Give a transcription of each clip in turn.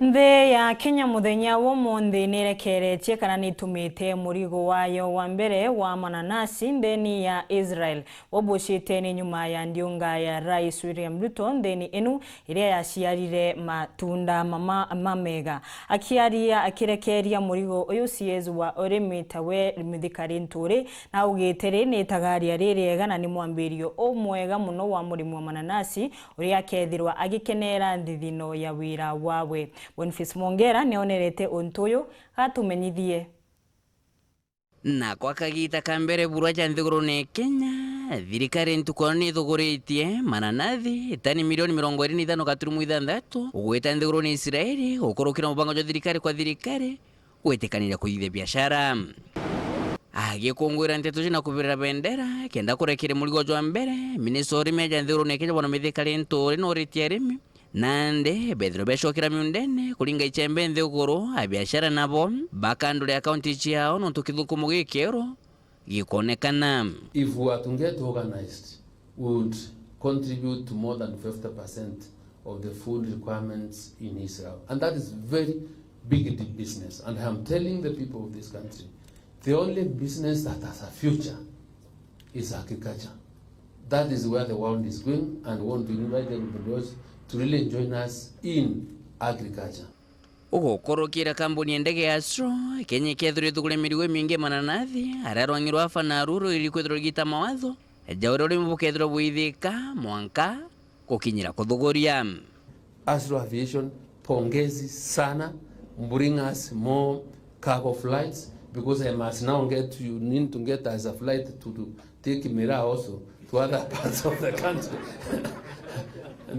Nthi ya Kenya muthenya w'umuthi nirekeretie kana nitumite murigo wayo wa mbere wa mananasi nthini ya Israel wabucite ni nyuma ya ndiunga ya Rais William Ruto nthini inu iria yaciarire matunda mamega akirekeria murigo uyu CS wa Urimi tawe MITHIKA LINTURI na ugitiri ni ITAGARIA ririega na ni mwambirio umwega muno wa murimi wa mananasi uria akethirwa agikenera nthithino ya wira wawe. Mongera neonerete ontoyo atumenyithie na kwa kagita kambere burwa cha NTHIGURU ne Kenya thirikari ntukoni thuguritie mananathi tani milioni 25.6 ugwita NTHIGURU ni Israeli ukorokira mubango wa thirikari kwa thirikari wetekanira kuithia biashara agikungwira nteto na kubira bendera kenda kurekere murigo jwa mbere minisori meja NTHIGURU ne Kenya bona MITHIKA LINTURI no ritiarimi nande bedro beshokira miundene kulinga ichembe NTHIGURU abiashara nabo bakandule akaunti chiao no tukithukumu gikero gikonekana. If we are to get organized, we would contribute to more than 50% of the food requirements in Israel, and that is very big business. And I am telling the people of this country, the only business that has a future is agriculture. That is where the world is going, and want to invite everybody to really join us in agriculture. Ugokorokira kambuni ndege ya Astro Kenya kethuri thugule mirigo mingi mananathi ararwangirwa afa na ruru ili kwethro gita mawatho jaurori mubukethro buithika mwanka kukinyira kuthuguria. Astro Aviation, pongezi sana, bring us more cargo flights, because I must now need to get as a flight to take Mira also to other parts of the country.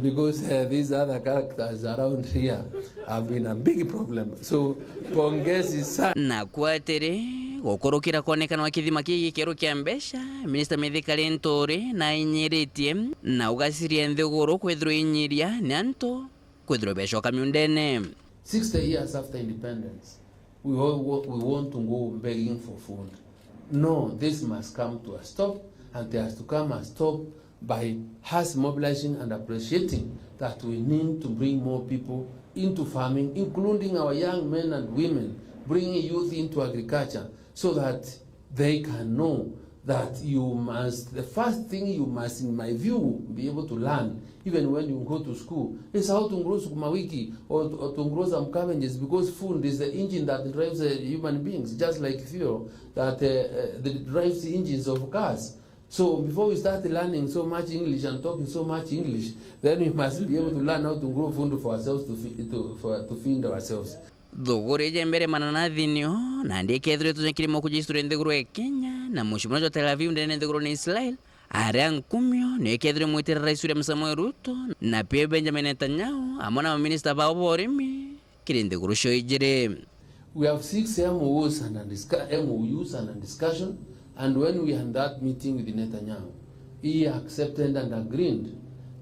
Because these other characters around here have been a big problem. So pongezi sana. Na kwatere gokorokira konekana wa kithima kigikero kia mbesha Minister MITHIKA LINTURI na inyiritie na ugasiria NTHIGURU kwethro inyiria nanto kwethro beshoka miundene. 60 years after independence, we want to go begging for food. No, this must come to a stop, and there has to come a stop by us mobilizing and appreciating that we need to bring more people into farming, including our young men and women, bringing youth into agriculture so that they can know that the first thing you must, in my view, be able to learn, even when you go to school, is how to grow sukuma wiki or to grow some cabbages, because food is the engine that drives human beings, just like fuel that drives the engines of cars. So before we start learning so much English and talking so much English, then we must be able to learn how to grow food for ourselves, to feed ourselves. Thuguri jembere mananathi nio na ndikethre tunyekirimo kujisture NTHIGURU ya Kenya na mushimano wa Tel Aviv ndene NTHIGURU ni Israel aria nkumio nekethre mwitira Rais William Samoei Ruto na pia Benjamin Netanyahu amona minister ba Urimi kiri NTHIGURU CIOJIRI. We have 6 MOUs and discussion. And when we had that meeting with Netanyahu, he accepted and agreed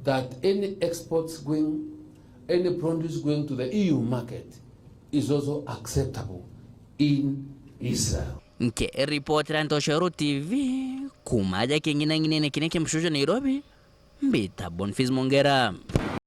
that any produce going to the EU market is also acceptable in Israel. Nke report Rantoshoro TV kumaja kingina ngine kineke mshusho Nairobi mbita Bonfils Mongera.